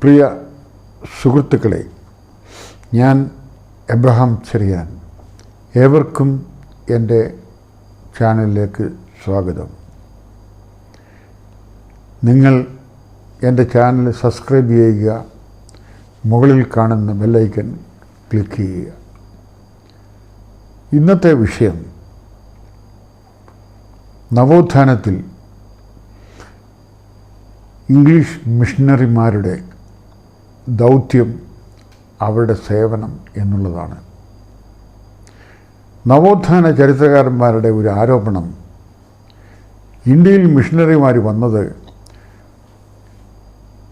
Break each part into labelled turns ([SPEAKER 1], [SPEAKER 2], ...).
[SPEAKER 1] പ്രിയ സുഹൃത്തുക്കളെ, ഞാൻ എബ്രഹാം ചെറിയാൻ. ഏവർക്കും എൻ്റെ ചാനലിലേക്ക് സ്വാഗതം. നിങ്ങൾ എൻ്റെ ചാനൽ സബ്സ്ക്രൈബ് ചെയ്യുക, മുകളിൽ കാണുന്ന ബെല്ലൈക്കൺ ക്ലിക്ക് ചെയ്യുക. ഇന്നത്തെ വിഷയം നവോത്ഥാനത്തിൽ ഇംഗ്ലീഷ് മിഷണറിമാരുടെ ദൗത്യം, അവരുടെ സേവനം എന്നുള്ളതാണ്. നവോത്ഥാന ചരിത്രകാരന്മാരുടെ ഒരു ആരോപണം, ഇന്ത്യയിൽ മിഷണറിമാർ വന്നത്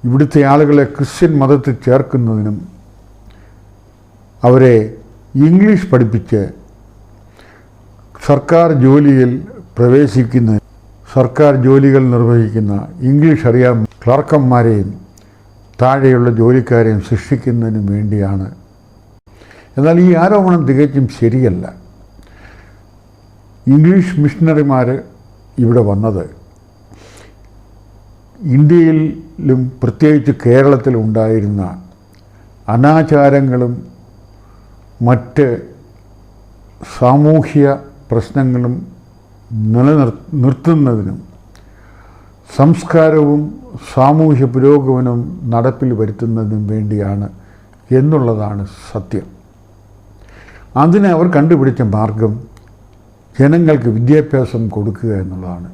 [SPEAKER 1] ഇവിടുത്തെ ആളുകളെ ക്രിസ്ത്യൻ മതത്തിൽ ചേർക്കുന്നതിനും അവരെ ഇംഗ്ലീഷ് പഠിപ്പിച്ച് സർക്കാർ ജോലിയിൽ പ്രവേശിക്കുന്ന, സർക്കാർ ജോലികൾ നിർവഹിക്കുന്ന ഇംഗ്ലീഷ് അറിയാൻ ക്ലർക്കന്മാരെയും താഴെയുള്ള ജോലിക്കാരെയും സൃഷ്ടിക്കുന്നതിനും വേണ്ടിയാണ്. എന്നാൽ ഈ ആരോപണം തികച്ചും ശരിയല്ല. ഇംഗ്ലീഷ് മിഷണറിമാർ ഇവിടെ വന്നത് ഇന്ത്യയിലും പ്രത്യേകിച്ച് കേരളത്തിലുണ്ടായിരുന്ന അനാചാരങ്ങളും മറ്റ് സാമൂഹ്യ പ്രശ്നങ്ങളും നിർത്തുന്നതിനും സംസ്കാരവും സാമൂഹ്യ പുരോഗമനവും നടപ്പിൽ വരുത്തുന്നതിനും വേണ്ടിയാണ് എന്നുള്ളതാണ് സത്യം. അതിന് അവർ കണ്ടുപിടിച്ച മാർഗം ജനങ്ങൾക്ക് വിദ്യാഭ്യാസം കൊടുക്കുക എന്നുള്ളതാണ്.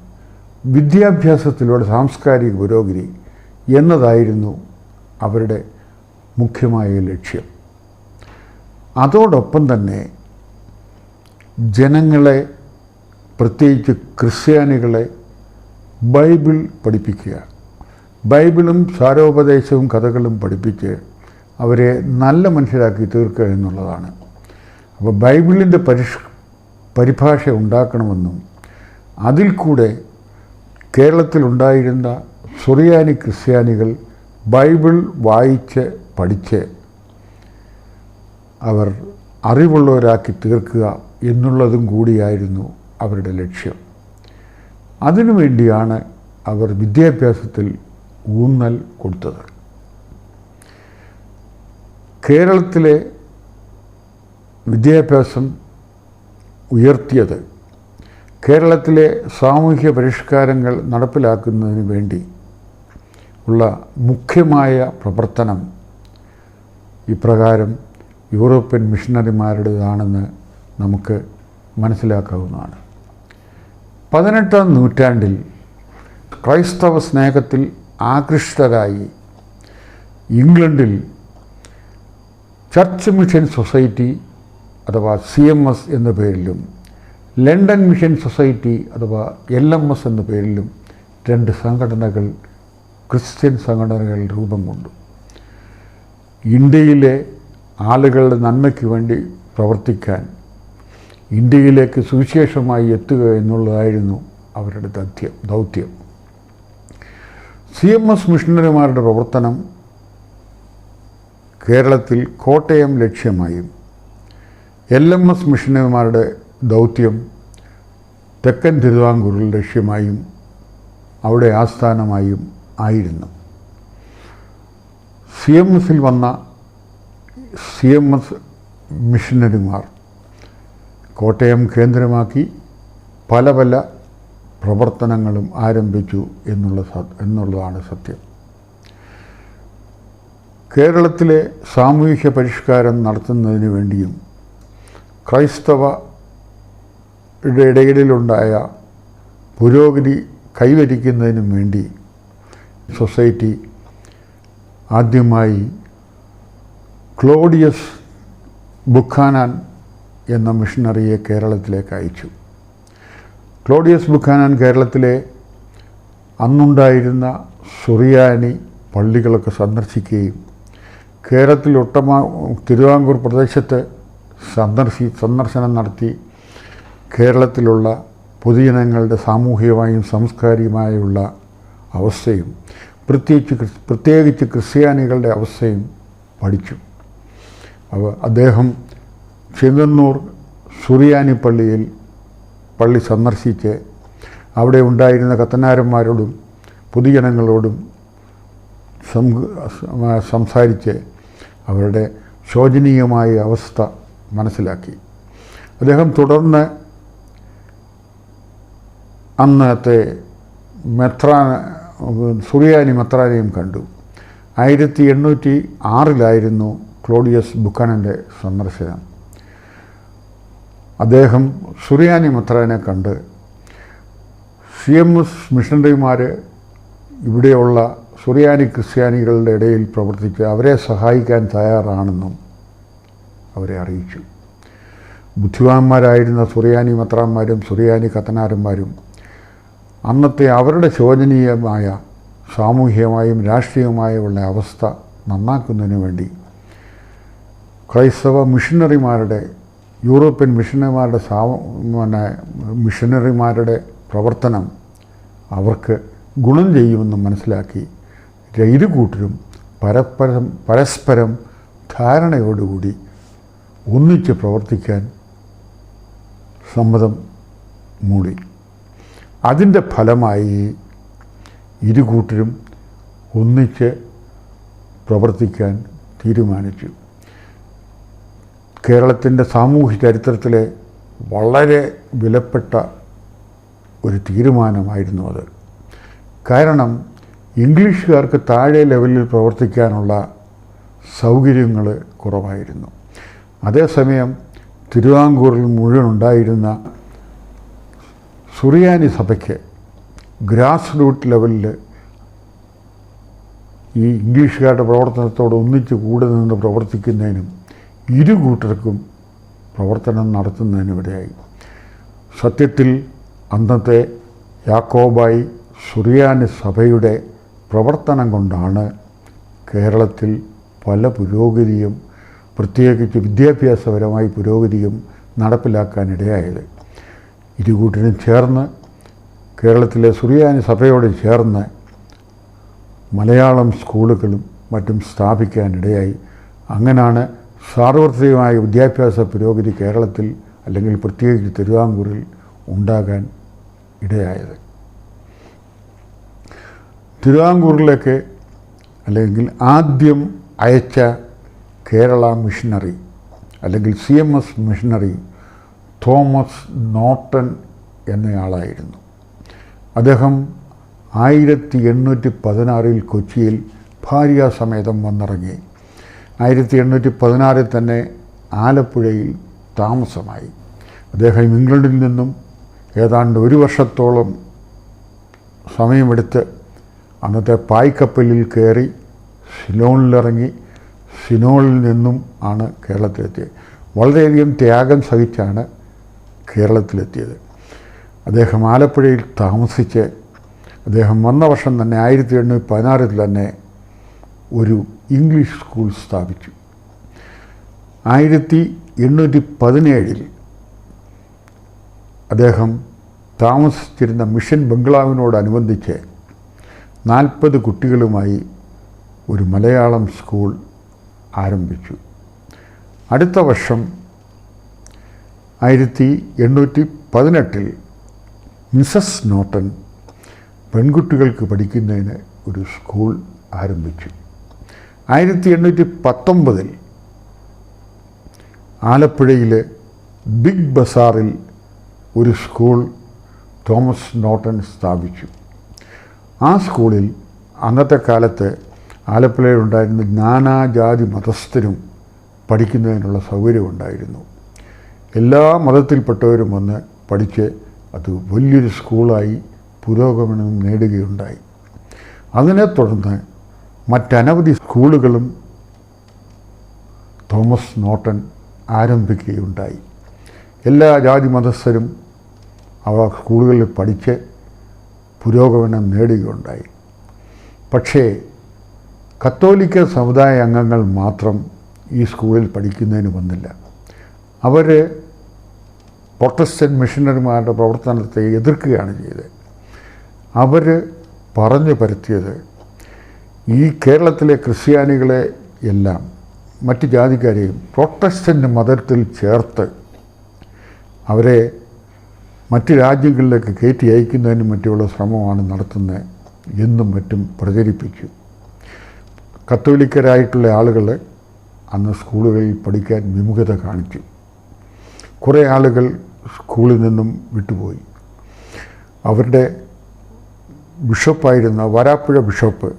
[SPEAKER 1] വിദ്യാഭ്യാസത്തിലൂടെ സാംസ്കാരിക പുരോഗതി എന്നതായിരുന്നു അവരുടെ മുഖ്യമായ ലക്ഷ്യം. അതോടൊപ്പം തന്നെ ജനങ്ങളെ, പ്രത്യേകിച്ച് ക്രിസ്ത്യാനികളെ ബൈബിൾ പഠിപ്പിക്കുക, ബൈബിളും സാരോപദേശവും കഥകളും പഠിപ്പിച്ച് അവരെ നല്ല മനുഷ്യരാക്കി തീർക്കുക എന്നുള്ളതാണ്. അപ്പോൾ ബൈബിളിൻ്റെ പരിഭാഷ ഉണ്ടാക്കണമെന്നും അതിൽ കൂടെ കേരളത്തിലുണ്ടായിരുന്ന സുറിയാനി ക്രിസ്ത്യാനികൾ ബൈബിൾ വായിച്ച് പഠിച്ച് അവർ അറിവുള്ളവരാക്കി തീർക്കുക എന്നുള്ളതും കൂടിയായിരുന്നു അവരുടെ ലക്ഷ്യം. അതിനുവേണ്ടിയാണ് അവർ വിദ്യാഭ്യാസത്തിൽ ഊന്നൽ കൊടുത്തത്. കേരളത്തിലെ വിദ്യാഭ്യാസം ഉയർത്തിയത് കേരളത്തിലെ സാമൂഹ്യ പരിഷ്കാരങ്ങൾ നടപ്പിലാക്കുന്നതിന് വേണ്ടി ഉള്ള മുഖ്യമായ പ്രവർത്തനം ഇപ്രകാരം യൂറോപ്യൻ മിഷണറിമാരുടേതാണെന്ന് നമുക്ക് മനസ്സിലാക്കാവുന്നതാണ്. 18-ാം നൂറ്റാണ്ടിൽ ക്രൈസ്തവ സ്നേഹത്തിൽ ആകൃഷ്ടരായി ഇംഗ്ലണ്ടിൽ ചർച്ച് മിഷൻ സൊസൈറ്റി അഥവാ CMS എന്ന പേരിലും ലണ്ടൻ മിഷൻ സൊസൈറ്റി അഥവാ LMS എന്ന പേരിലും 2 സംഘടനകൾ, ക്രിസ്ത്യൻ സംഘടനകൾ രൂപം കൊണ്ടു. ഇന്ത്യയിലെ ആളുകളുടെ നന്മയ്ക്ക് വേണ്ടി പ്രവർത്തിക്കാൻ, ഇന്ത്യയിലേക്ക് സുവിശേഷമായി എത്തുക എന്നുള്ളതായിരുന്നു അവരുടെ ദൗത്യം. CMS മിഷണറിമാരുടെ പ്രവർത്തനം കേരളത്തിൽ കോട്ടയം ലക്ഷ്യമായും LMS മിഷണറിമാരുടെ ദൗത്യം തെക്കൻ തിരുവിതാംകൂറിൽ ലക്ഷ്യമായും അവിടെ ആസ്ഥാനമായും ആയിരുന്നു. CMSൽ വന്ന CMS മിഷണറിമാർ കോട്ടയം കേന്ദ്രമാക്കി പല പ്രവർത്തനങ്ങളും ആരംഭിച്ചു എന്നുള്ളതാണ് സത്യം. കേരളത്തിലെ സാമൂഹ്യ പരിഷ്കാരം നടത്തുന്നതിന് വേണ്ടിയും ക്രൈസ്തവരുടെ ഇടയിലുണ്ടായ പുരോഗതി കൈവരിക്കുന്നതിനും വേണ്ടി സൊസൈറ്റി ആദ്യമായി ക്ലോഡിയസ് ബുഖാനാൻ എന്ന മിഷണറിയെ കേരളത്തിലേക്ക് അയച്ചു. ക്ലോഡിയസ് ബുഖാനാൻ കേരളത്തിലെ അന്നുണ്ടായിരുന്ന സുറിയാനി പള്ളികളൊക്കെ സന്ദർശിക്കുകയും കേരളത്തിൽ തിരുവിതാംകൂർ പ്രദേശത്ത് സന്ദർശനം നടത്തി കേരളത്തിലുള്ള പൊതുജനങ്ങളുടെ സാമൂഹികമായും സാംസ്കാരികമായുള്ള അവസ്ഥയും പ്രത്യേകിച്ച് ക്രിസ്ത്യാനികളുടെ അവസ്ഥയും പഠിച്ചു. അപ്പോൾ അദ്ദേഹം ചെങ്ങന്നൂർ സുറിയാനി പള്ളി സന്ദർശിച്ച് അവിടെ ഉണ്ടായിരുന്ന കത്തനാരന്മാരോടും പൊതുജനങ്ങളോടും സംസാരിച്ച് അവരുടെ ശോചനീയമായ അവസ്ഥ മനസ്സിലാക്കി. അദ്ദേഹം തുടർന്ന് അന്നത്തെ സുറിയാനി മെത്രാനെയും കണ്ടു. 1806 ക്ലോഡിയസ് ബുക്കാനൻ്റെ സന്ദർശനം. അദ്ദേഹം സുറിയാനി മെത്രാനെ കണ്ട് CMS മിഷണറിമാർ ഇവിടെയുള്ള സുറിയാനി ക്രിസ്ത്യാനികളുടെ ഇടയിൽ പ്രവർത്തിച്ച് അവരെ സഹായിക്കാൻ തയ്യാറാണെന്നും അവരെ അറിയിച്ചു. ബുദ്ധിമാന്മാരായിരുന്ന സുറിയാനി മെത്രാന്മാരും സുറിയാനി കത്തനാരന്മാരും അന്നത്തെ അവരുടെ ശോചനീയമായ സാമൂഹികമായും രാഷ്ട്രീയമായുമുള്ള അവസ്ഥ നന്നാക്കുന്നതിന് വേണ്ടി ക്രൈസ്തവ മിഷണറിമാരുടെ യൂറോപ്യൻ മിഷണറിമാരുടെ പ്രവർത്തനം അവർക്ക് ഗുണം ചെയ്യുമെന്ന് മനസ്സിലാക്കി ഇരു കൂട്ടരും പരസ്പരം ധാരണയോടുകൂടി ഒന്നിച്ച് പ്രവർത്തിക്കാൻ സമ്മതം മൂടി. അതിൻ്റെ ഫലമായി ഇരു കൂട്ടരും ഒന്നിച്ച് പ്രവർത്തിക്കാൻ തീരുമാനിച്ചു. കേരളത്തിൻ്റെ സാമൂഹ്യ ചരിത്രത്തിലെ വളരെ വിലപ്പെട്ട ഒരു തീരുമാനമായിരുന്നു അത്. കാരണം ഇംഗ്ലീഷുകാർക്ക് താഴെ ലെവലിൽ പ്രവർത്തിക്കാനുള്ള സൗകര്യങ്ങൾ കുറവായിരുന്നു. അതേസമയം തിരുവിതാംകൂറിൽ മുഴുവൻ ഉണ്ടായിരുന്ന സുറിയാനി സഭയ്ക്ക് ഗ്രാസ് റൂട്ട് ലെവലിൽ ഈ ഇംഗ്ലീഷുകാരുടെ പ്രവർത്തനത്തോട് ഒന്നിച്ച് കൂടെ നിന്ന് പ്രവർത്തിക്കുന്നതിനും ഇരു കൂട്ടർക്കും പ്രവർത്തനം നടത്തുന്നതിനുമിടയായി. സത്യത്തിൽ അന്നത്തെ യാക്കോബായി സുറിയാനി സഭയുടെ പ്രവർത്തനം കൊണ്ടാണ് കേരളത്തിൽ പല പുരോഗതിയും, പ്രത്യേകിച്ച് വിദ്യാഭ്യാസപരമായി പുരോഗതിയും നടപ്പിലാക്കാനിടയായത്. ഇരുകൂട്ടരും ചേർന്ന് കേരളത്തിലെ സുറിയാനി സഭയോട് ചേർന്ന് മലയാളം സ്കൂളുകളും മറ്റും സ്ഥാപിക്കാനിടയായി. അങ്ങനെയാണ് സാർവത്രികമായ വിദ്യാഭ്യാസ പുരോഗതി കേരളത്തിൽ അല്ലെങ്കിൽ പ്രത്യേകിച്ച് തിരുവിതാംകൂറിൽ ഉണ്ടാകാൻ ഇടയായത്. തിരുവിതാംകൂറിലേക്ക് അല്ലെങ്കിൽ ആദ്യം അയച്ച കേരള മിഷണറി അല്ലെങ്കിൽ CMS മിഷണറി തോമസ് നോട്ടൻ എന്നയാളായിരുന്നു. അദ്ദേഹം 1816 കൊച്ചിയിൽ ഭാര്യാസമേതം വന്നിറങ്ങി. 1816 തന്നെ ആലപ്പുഴയിൽ താമസമായി. അദ്ദേഹം ഇംഗ്ലണ്ടിൽ നിന്നും ഏതാണ്ട് 1 വർഷത്തോളം സമയമെടുത്ത് അന്നത്തെ പായ്ക്കപ്പലിൽ കയറി സിലോണിലിറങ്ങി സിലോണിൽ നിന്നും ആണ് കേരളത്തിലെത്തിയത്. വളരെയധികം ത്യാഗം സഹിച്ചാണ് കേരളത്തിലെത്തിയത്. അദ്ദേഹം ആലപ്പുഴയിൽ താമസിച്ച് അദ്ദേഹം വന്ന വർഷം തന്നെ 1816 തന്നെ ഒരു ഇംഗ്ലീഷ് സ്കൂൾ സ്ഥാപിച്ചു. 1817 അദ്ദേഹം താമസിച്ചിരുന്ന മിഷൻ ബംഗ്ലാവിനോടനുബന്ധിച്ച് 40 കുട്ടികളുമായി ഒരു മലയാളം സ്കൂൾ ആരംഭിച്ചു. അടുത്ത വർഷം 1818 മിസസ് നോട്ടൻ പെൺകുട്ടികൾക്ക് പഠിക്കുന്നതിന് ഒരു സ്കൂൾ ആരംഭിച്ചു. 1819 ആലപ്പുഴയിലെ ബിഗ് ബസാറിൽ ഒരു സ്കൂൾ തോമസ് നോട്ടൻ സ്ഥാപിച്ചു. ആ സ്കൂളിൽ അന്നത്തെ കാലത്ത് ആലപ്പുഴയിലുണ്ടായിരുന്ന നാനാജാതി മതസ്ഥരും പഠിക്കുന്നതിനുള്ള സൗകര്യമുണ്ടായിരുന്നു. എല്ലാ മതത്തിൽപ്പെട്ടവരും വന്ന് പഠിച്ച് അത് വലിയൊരു സ്കൂളായി പുരോഗമനം നേടുകയുണ്ടായി. അതിനെ തുടർന്ന് മറ്റനവധി സ്കൂളുകളും തോമസ് നോട്ടൻ ആരംഭിക്കുകയുണ്ടായി. എല്ലാ ജാതി മതസ്ഥരും അവ സ്കൂളുകളിൽ പഠിച്ച് പുരോഗമനം നേടുകയുണ്ടായി. പക്ഷേ കത്തോലിക്ക സമുദായ അംഗങ്ങൾ മാത്രം ഈ സ്കൂളിൽ പഠിക്കുന്നതിന് വന്നില്ല. അവർ പ്രൊട്ടസ്റ്റന്റ് മിഷണറിമാരുടെ പ്രവർത്തനത്തെ എതിർക്കുകയാണ് ചെയ്തത്. അവർ പറഞ്ഞു പരത്തിയത് ഈ കേരളത്തിലെ ക്രിസ്ത്യാനികളെ എല്ലാം മറ്റ് ജാതിക്കാരെയും പ്രൊട്ടസ്റ്റന്റ് മതത്തിൽ ചേർത്ത് അവരെ മറ്റ് രാജ്യങ്ങളിലേക്ക് കയറ്റി അയക്കുന്നതിനും മറ്റുള്ള ശ്രമമാണ് നടത്തുന്നത് എന്നും മറ്റും പ്രചരിപ്പിച്ചു. കത്തോലിക്കരായിട്ടുള്ള ആളുകൾ അന്ന് സ്കൂളുകളിൽ പഠിക്കാൻ വിമുഖത കാണിച്ചു. കുറേ ആളുകൾ സ്കൂളിൽ നിന്നും വിട്ടുപോയി. അവരുടെ ബിഷപ്പായിരുന്ന വരാപ്പുഴ ബിഷപ്പ്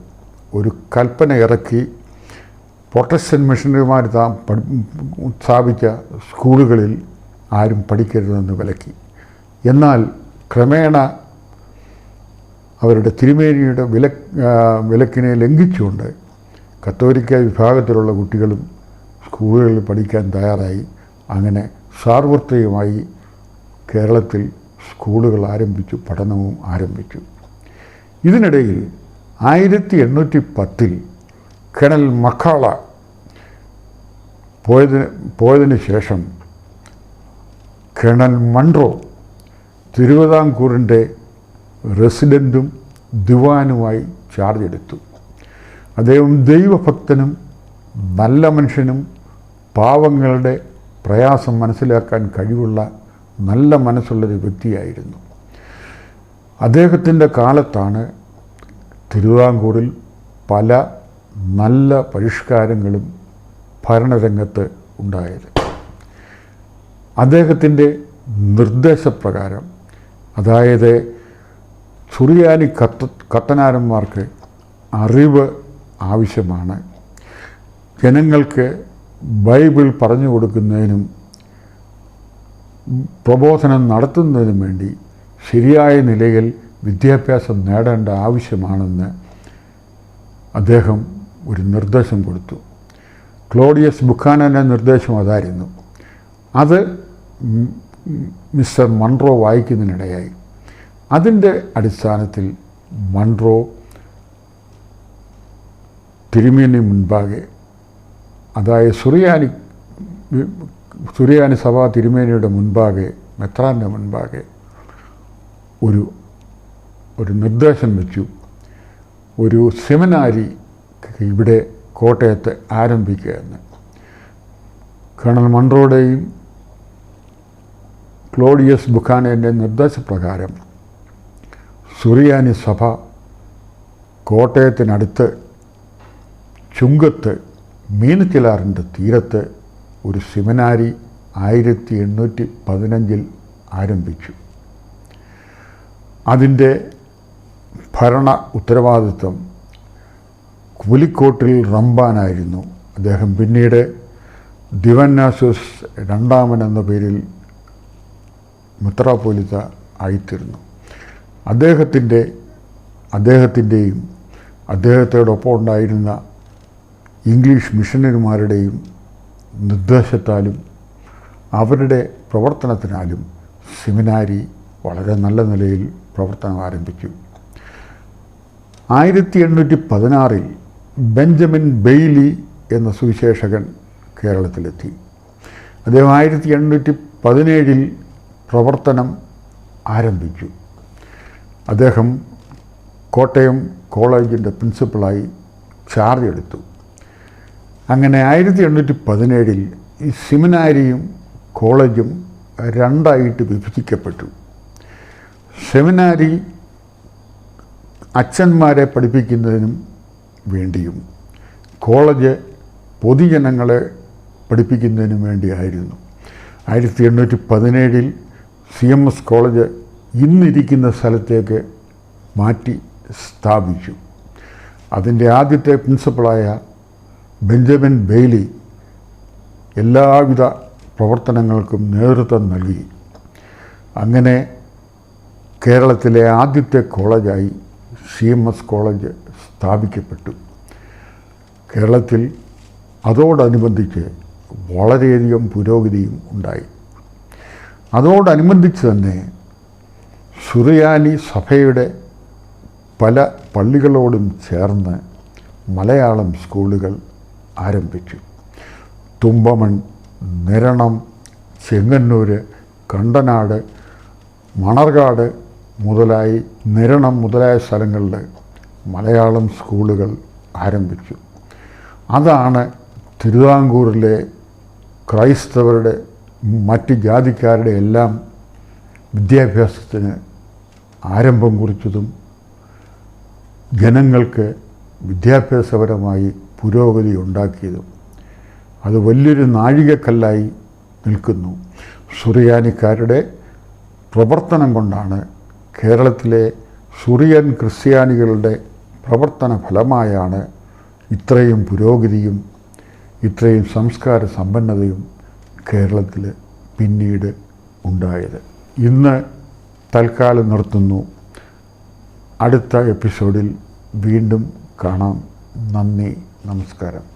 [SPEAKER 1] ഒരു കൽപ്പന ഇറക്കി പ്രൊട്ടസ്റ്റന്റ് മിഷണറിമാർ സ്ഥാപിച്ച സ്കൂളുകളിൽ ആരും പഠിക്കരുതെന്ന് വിലക്കി. എന്നാൽ ക്രമേണ അവരുടെ തിരുമേനിയുടെ വിലക്കിനെ ലംഘിച്ചുകൊണ്ട് കത്തോലിക്ക വിഭാഗത്തിലുള്ള കുട്ടികളും സ്കൂളുകളിൽ പഠിക്കാൻ തയ്യാറായി. അങ്ങനെ സാർവത്രികമായി കേരളത്തിൽ സ്കൂളുകൾ ആരംഭിച്ചു, പഠനവും ആരംഭിച്ചു. ഇതിനിടയിൽ 1810 കേണൽ മക്കാള പോയതിന് ശേഷം കേണൽ മൺറോ തിരുവിതാംകൂറിൻ്റെ റെസിഡൻറ്റും ദിവാനുമായി ചാർജ് എടുത്തു. അദ്ദേഹം ദൈവഭക്തനും നല്ല മനുഷ്യനും പാവങ്ങളുടെ പ്രയാസം മനസ്സിലാക്കാൻ കഴിവുള്ള നല്ല മനസ്സുള്ളൊരു വ്യക്തിയായിരുന്നു. അദ്ദേഹത്തിൻ്റെ കാലത്താണ് തിരുവിതാംകൂറിൽ പല നല്ല പരിഷ്കാരങ്ങളും ഭരണരംഗത്ത് ഉണ്ടായത്. അദ്ദേഹത്തിൻ്റെ നിർദ്ദേശപ്രകാരം, അതായത് സുറിയാനി കത്തനാരന്മാർക്ക് അറിവ് ആവശ്യമാണ്, ജനങ്ങൾക്ക് ബൈബിൾ പറഞ്ഞു കൊടുക്കുന്നതിനും പ്രബോധനം നടത്തുന്നതിനും വേണ്ടി ശരിയായ നിലയിൽ വിദ്യാഭ്യാസം നേടേണ്ട ആവശ്യമാണെന്ന് അദ്ദേഹം ഒരു നിർദ്ദേശം കൊടുത്തു. ക്ലോഡിയസ് ബുക്കാനൻ്റെ നിർദ്ദേശം അതായിരുന്നു. അത് മിസ്റ്റർ മൺറോ വായിക്കുന്നതിനിടയായി. അതിൻ്റെ അടിസ്ഥാനത്തിൽ മൺറോ തിരുമേനി മുൻപാകെ, അതായത് സുറിയാനി സഭാ തിരുമേനിയുടെ മുൻപാകെ, മെത്രാൻ്റെ മുൻപാകെ ഒരു നിർദ്ദേശം വെച്ചു. ഒരു സെമിനാരി ഇവിടെ കോട്ടയത്ത് ആരംഭിക്കുക എന്ന്. കേണൽ മൺറോയുടെയും ക്ലോഡിയസ് ബുക്കാനൻ്റെ നിർദ്ദേശപ്രകാരം സുറിയാനി സഭ കോട്ടയത്തിനടുത്ത് ചുങ്കത്ത് മീനച്ചിലാറിൻ്റെ തീരത്ത് ഒരു സെമിനാരി 1815 ആരംഭിച്ചു. അതിൻ്റെ ഭരണ ഉത്തരവാദിത്വം പുലിക്കോട്ടിൽ റമ്പാനായിരുന്നു. അദ്ദേഹം പിന്നീട് ദിവന്നാസ്യോസ് രണ്ടാമൻ എന്ന പേരിൽ മെത്രാപ്പോലീത്ത ആയിത്തീർന്നു. അദ്ദേഹത്തിൻ്റെയും അദ്ദേഹത്തോടൊപ്പം ഉണ്ടായിരുന്ന ഇംഗ്ലീഷ് മിഷനറിമാരുടെയും നിർദ്ദേശത്താലും അവരുടെ പ്രവർത്തനത്തിനാലും സെമിനാരി വളരെ നല്ല നിലയിൽ പ്രവർത്തനം ആരംഭിച്ചു. 1816 ബെഞ്ചമിൻ ബെയ്ലി എന്ന സുവിശേഷകൻ കേരളത്തിലെത്തി. അദ്ദേഹം 1817 പ്രവർത്തനം ആരംഭിച്ചു. അദ്ദേഹം കോട്ടയം കോളേജിൻ്റെ പ്രിൻസിപ്പളായി ചാർജ് എടുത്തു. അങ്ങനെ 1817 ഈ സെമിനാരിയും കോളേജും രണ്ടായിട്ട് വിഭജിക്കപ്പെട്ടു. സെമിനാരി അച്ഛന്മാരെ പഠിപ്പിക്കുന്നതിനും വേണ്ടിയും കോളേജ് പൊതുജനങ്ങളെ പഠിപ്പിക്കുന്നതിനും വേണ്ടിയായിരുന്നു. 1817 CMS കോളേജ് ഇന്നിരിക്കുന്ന സ്ഥലത്തേക്ക് മാറ്റി സ്ഥാപിച്ചു. അതിൻ്റെ ആദ്യത്തെ പ്രിൻസിപ്പളായ ബെഞ്ചമിൻ ബെയ്ലി എല്ലാവിധ പ്രവർത്തനങ്ങൾക്കും നേതൃത്വം നൽകി. അങ്ങനെ കേരളത്തിലെ ആദ്യത്തെ കോളേജായി CMS കോളേജ് സ്ഥാപിക്കപ്പെട്ടു. കേരളത്തിൽ അതോടനുബന്ധിച്ച് വളരെയധികം പുരോഗതിയും ഉണ്ടായി. അതോടനുബന്ധിച്ച് തന്നെ സുറിയാനി സഭയുടെ പല പള്ളികളോടും ചേർന്ന് മലയാളം സ്കൂളുകൾ ആരംഭിച്ചു. തുമ്പമൺ, നിരണം, ചെങ്ങന്നൂർ, കണ്ടനാട്, മണർകാട് നിരണം മുതലായ സ്ഥലങ്ങളിൽ മലയാളം സ്കൂളുകൾ ആരംഭിച്ചു. അതാണ് തിരുവിതാംകൂറിലെ ക്രൈസ്തവരുടെ മറ്റ് ജാതിക്കാരുടെ എല്ലാം വിദ്യാഭ്യാസത്തിന് ആരംഭം കുറിച്ചതും ജനങ്ങൾക്ക് വിദ്യാഭ്യാസപരമായി പുരോഗതി ഉണ്ടാക്കിയതും. അത് വലിയൊരു നാഴികക്കല്ലായി നിൽക്കുന്നു. സുറിയാനിക്കാരുടെ പ്രവർത്തനം കൊണ്ടാണ്, കേരളത്തിലെ സുറിയൻ ക്രിസ്ത്യാനികളുടെ പ്രവർത്തന ഫലമായാണ് ഇത്രയും പുരോഗതിയും ഇത്രയും സംസ്കാര സമ്പന്നതയും കേരളത്തിൽ പിന്നീട് ഉണ്ടായത്. ഇന്ന് തൽക്കാലം നിർത്തുന്നു. അടുത്ത എപ്പിസോഡിൽ വീണ്ടും കാണാം. നന്ദി, നമസ്കാരം.